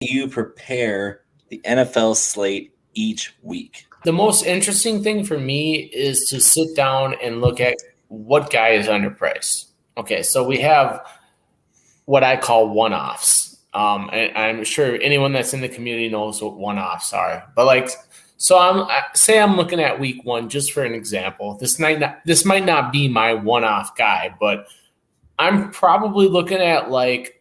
you prepare the NFL slate each week? The most interesting thing for me is to sit down and look at what guy is underpriced. Okay, so we have what I call one-offs. And I'm sure anyone that's in the community knows what one-offs are. But so I'm looking at week one, just for an example. This might not be my one-off guy, but I'm probably looking at like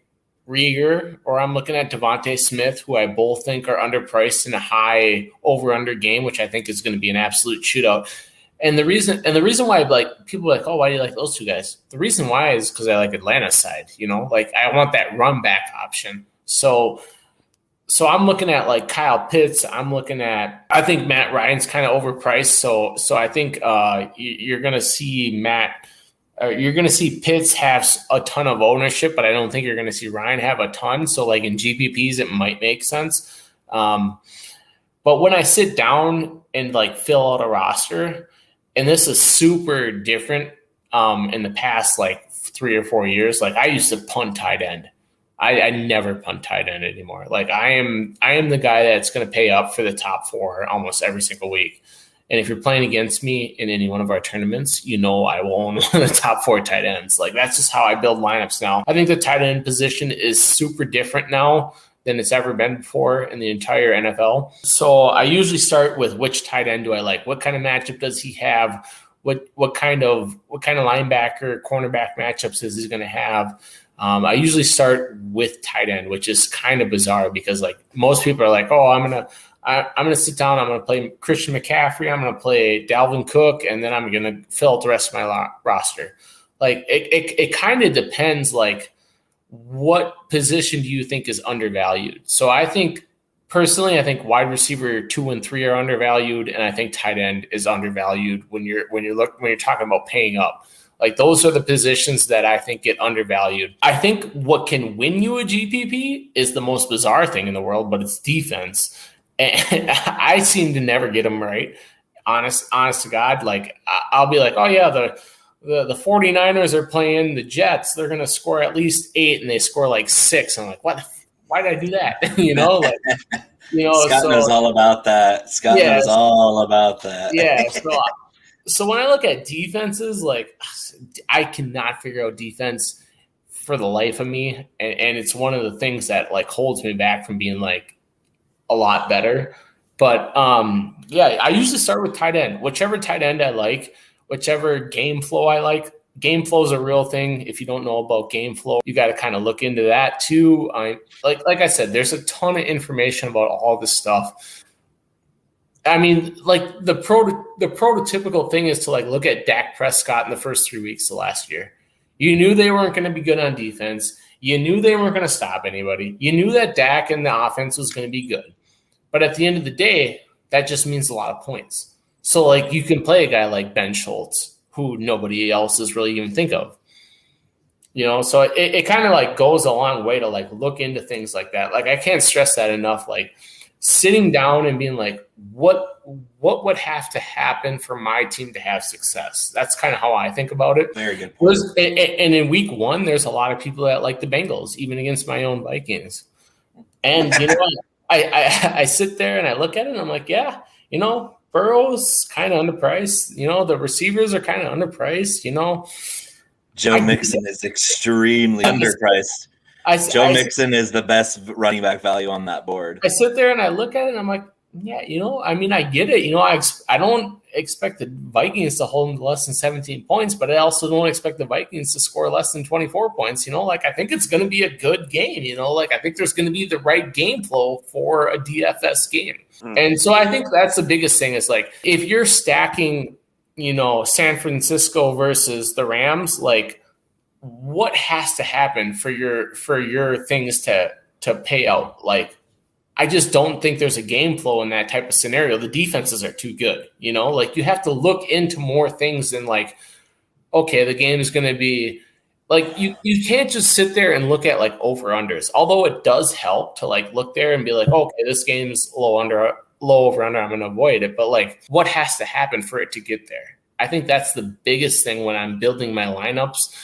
Rieger, or I'm looking at Devontae Smith, who I both think are underpriced in a high over-under game, which I think is going to be an absolute shootout. And the reason why, like, people are like, oh, why do you like those two guys? The reason why is because I like Atlanta's side. Like, I want that run back option. So I'm looking at like Kyle Pitts. I think Matt Ryan's kind of overpriced. So I think you're going to see you're going to see Pitts have a ton of ownership, but I don't think you're going to see Ryan have a ton. So like in GPPs, it might make sense. But when I sit down and like fill out a roster, and this is super different in the past like 3 or 4 years, like I used to punt tight end. I never punt tight end anymore. Like I am the guy that's going to pay up for the top 4 almost every single week. And if you're playing against me in any one of our tournaments, I will own one of the top 4 tight ends. Like that's just how I build lineups now. I think the tight end position is super different now than it's ever been before in the entire NFL. So I usually start with which tight end do I like? What kind of matchup does he have? What kind of linebacker, cornerback matchups is he going to have? I usually start with tight end, which is kind of bizarre because like most people are like, oh, I'm gonna sit down. I'm gonna play Christian McCaffrey. I'm gonna play Dalvin Cook, and then I'm gonna fill out the rest of my roster. Like it kind of depends. Like what position do you think is undervalued? So I think personally, wide receiver 2 and 3 are undervalued, and I think tight end is undervalued when you're talking about paying up. Like those are the positions that I think get undervalued. I think what can win you a GPP is the most bizarre thing in the world, but it's defense. And I seem to never get them right. Honest to God. Like I'll be like, oh yeah, the 49ers are playing the Jets. They're going to score at least 8 and they score like 6. I'm like, what? Why did I do that? Scott knows all about that. Scott knows all about that. Yeah. So when I look at defenses, like I cannot figure out defense for the life of me. And it's one of the things that like holds me back from being like a lot better. But I usually start with tight end. Whichever tight end I like, whichever game flow I like. Game flow is a real thing. If you don't know about game flow, you got to kind of look into that too. Like I said, there's a ton of information about all this stuff. I mean, like the prototypical thing is to like look at Dak Prescott in the first 3 weeks of last year. You knew they weren't going to be good on defense. You knew they weren't going to stop anybody. You knew that Dak and the offense was going to be good. But at the end of the day, that just means a lot of points. So like you can play a guy like Ben Schultz, who nobody else is really even think of. So it kind of like goes a long way to like look into things like that. Like I can't stress that enough. Like sitting down and being like, what would have to happen for my team to have success? That's kind of how I think about it. Very good. And in week 1, there's a lot of people that like the Bengals, even against my own Vikings. And you know what? I sit there and I look at it and I'm like, yeah, Burrow's kind of underpriced. The receivers are kind of underpriced. Joe Mixon is extremely underpriced. Joe Mixon is the best running back value on that board. I sit there and I look at it and I'm like, yeah, I get it. I don't expect the Vikings to hold them to less than 17 points, but I also don't expect the Vikings to score less than 24 points. I think it's going to be a good game. I think there's going to be the right game flow for a DFS game. And so I think that's the biggest thing is like, if you're stacking, San Francisco versus the Rams, like what has to happen for your things to pay out? Like, I just don't think there's a game flow in that type of scenario. The defenses are too good, like you have to look into more things than like, okay, the game is going to be like, you can't just sit there and look at like over-unders, although it does help to like look there and be like, okay, this game's low over-under, I'm going to avoid it. But like what has to happen for it to get there? I think that's the biggest thing when I'm building my lineups